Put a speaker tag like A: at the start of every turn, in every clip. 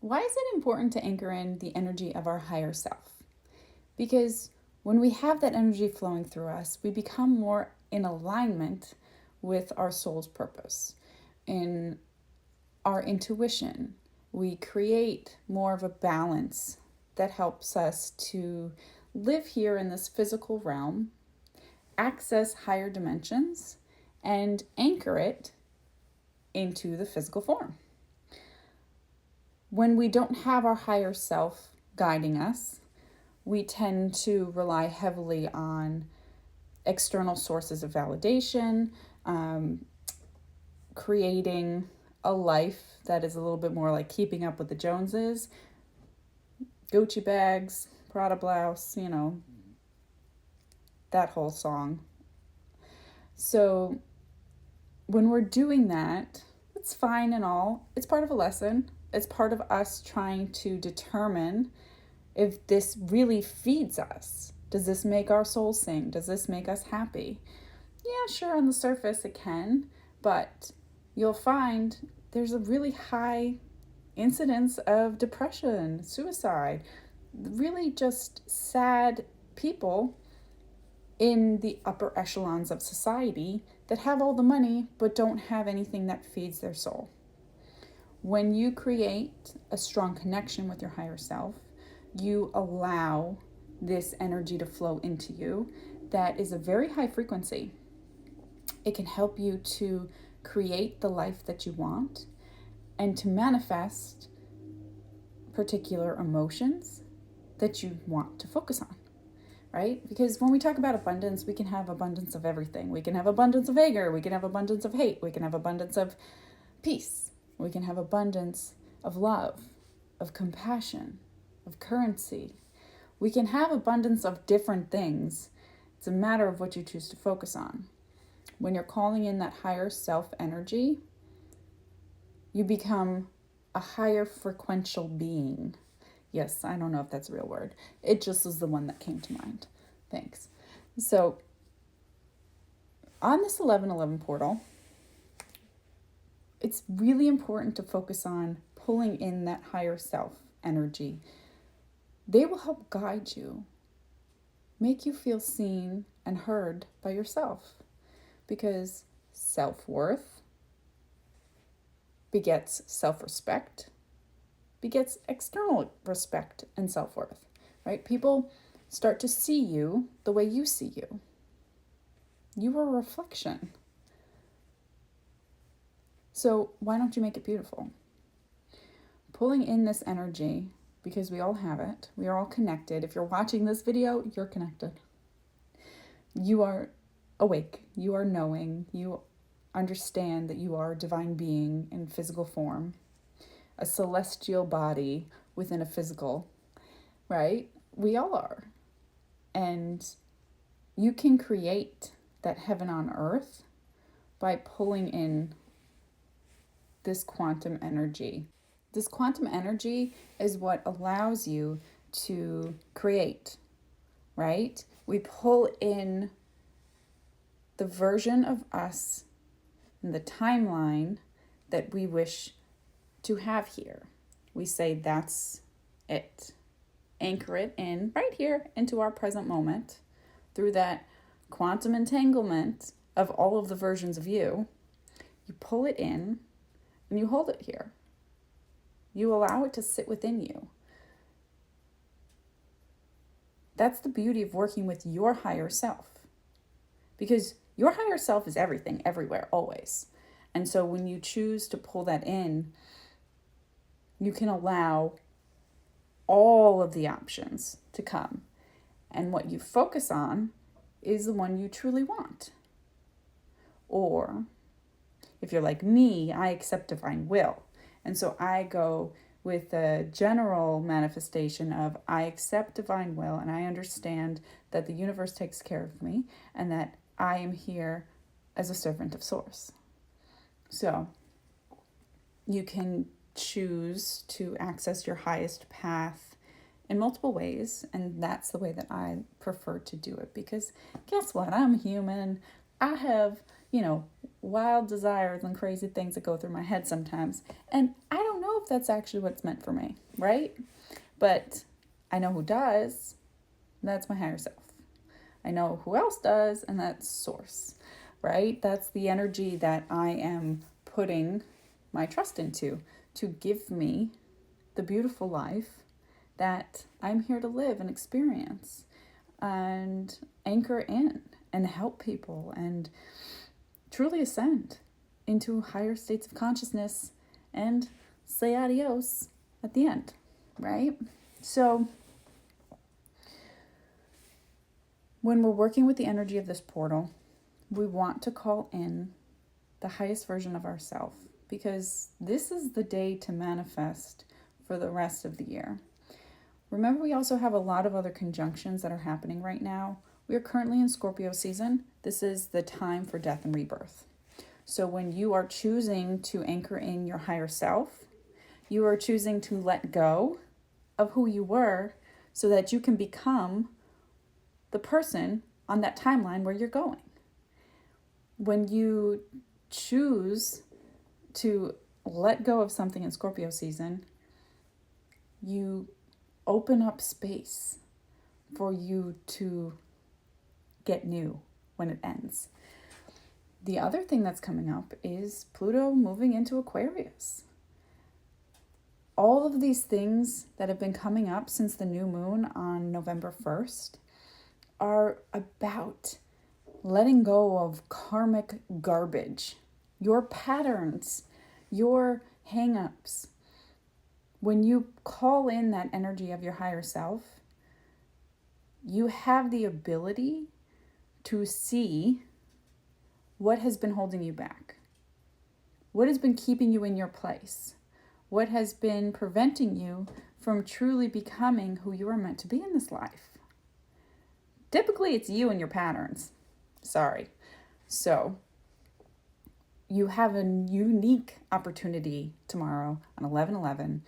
A: Why is it important to anchor in the energy of our higher self? Because when we have that energy flowing through us, we become more in alignment with our soul's purpose, in our intuition. We create more of a balance that helps us to live here in this physical realm, access higher dimensions, and anchor it into the physical form. When we don't have our higher self guiding us, we tend to rely heavily on external sources of validation, creating a life that is a little bit more like keeping up with the Joneses, Gucci bags, Prada blouse, that whole song. So when we're doing that, it's fine and all. It's part of a lesson. It's part of us trying to determine if this really feeds us. Does this make our soul sing? Does this make us happy? Yeah, sure, on the surface it can, but you'll find there's a really high incidence of depression, suicide, really just sad people in the upper echelons of society that have all the money but don't have anything that feeds their soul. When you create a strong connection with your higher self, you allow this energy to flow into you that is a very high frequency. It can help you to create the life that you want and to manifest particular emotions that you want to focus on, right? Because when we talk about abundance, we can have abundance of everything. We can have abundance of anger. We can have abundance of hate. We can have abundance of peace. We can have abundance of love, of compassion, of currency. We can have abundance of different things. It's a matter of what you choose to focus on. When you're calling in that higher self energy, you become a higher frequential being. Yes, I don't know if that's a real word. It just was the one that came to mind. Thanks. So, on this 1111 portal, it's really important to focus on pulling in that higher self energy. They will help guide you, make you feel seen and heard by yourself, because self-worth begets self-respect, begets external respect and self-worth, right? People start to see you the way you see you. You are a reflection. So why don't you make it beautiful? Pulling in this energy, because we all have it. We are all connected. If you're watching this video, you're connected. You are awake. You are knowing. You understand that you are a divine being in physical form, a celestial body within a physical, right? We all are. And you can create that heaven on earth by pulling in this quantum energy. This quantum energy is what allows you to create, right? We pull in the version of us in the timeline that we wish to have here. We say that's it. Anchor it in right here into our present moment through that quantum entanglement of all of the versions of you. You pull it in and you hold it here. You allow it to sit within you. That's the beauty of working with your higher self. Because your higher self is everything, everywhere, always. And so when you choose to pull that in, you can allow all of the options to come. And what you focus on is the one you truly want. Or if you're like me, I accept divine will. And so I go with the general manifestation of I accept divine will and I understand that the universe takes care of me and that I am here as a servant of Source. So you can choose to access your highest path in multiple ways, and that's the way that I prefer to do it, because guess what? I'm human. I have, wild desires and crazy things that go through my head sometimes, and I don't know if that's actually what's meant for me, right? But I know who does. That's my higher self. I know who else does, and that's source, right? That's the energy that I am putting my trust into to give me the beautiful life that I'm here to live and experience and anchor in and help people and truly ascend into higher states of consciousness and say adios at the end, right? So when we're working with the energy of this portal, we want to call in the highest version of ourselves, because this is the day to manifest for the rest of the year. Remember, we also have a lot of other conjunctions that are happening right now. We are currently in Scorpio season. This is the time for death and rebirth. So when you are choosing to anchor in your higher self, you are choosing to let go of who you were so that you can become the person on that timeline where you're going. When you choose to let go of something in Scorpio season, you open up space for you to get new when it ends. The other thing that's coming up is Pluto moving into Aquarius. All of these things that have been coming up since the new moon on November 1st are about letting go of karmic garbage, your patterns, your hang-ups. When you call in that energy of your higher self, you have the ability to see what has been holding you back, what has been keeping you in your place, what has been preventing you from truly becoming who you are meant to be in this life. Typically, it's you and your patterns. Sorry. So, you have a unique opportunity tomorrow on 11/11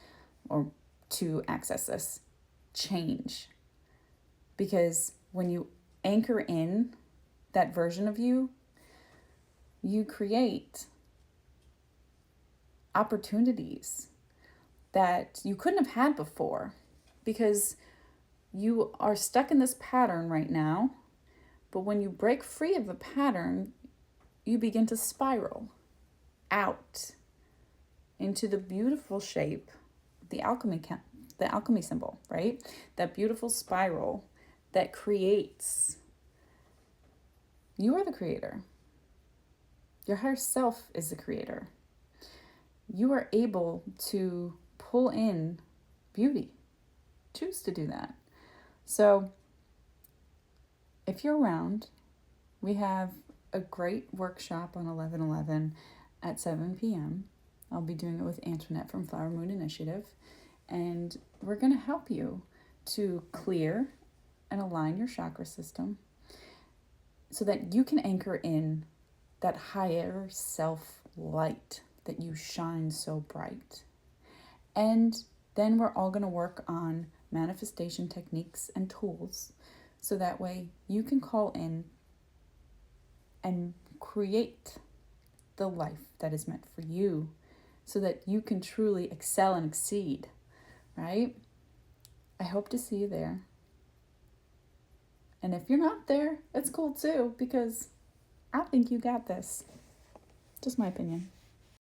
A: or to access this change. Because when you anchor in that version of you, you create opportunities that you couldn't have had before, because you are stuck in this pattern right now. But when you break free of the pattern, you begin to spiral out into the beautiful shape, the alchemy symbol, right? That beautiful spiral that creates. You are the creator. Your higher self is the creator. You are able to pull in beauty. Choose to do that. So if you're around, we have a great workshop on 11/11 at 7 p.m. I'll be doing it with Antoinette from Flower Moon Initiative. And we're going to help you to clear and align your chakra system so that you can anchor in that higher self light that you shine so bright. And then we're all going to work on manifestation techniques and tools so that way you can call in and create the life that is meant for you so that you can truly excel and exceed, right? I hope to see you there. And if you're not there, it's cool too, because I think you got this. Just my opinion.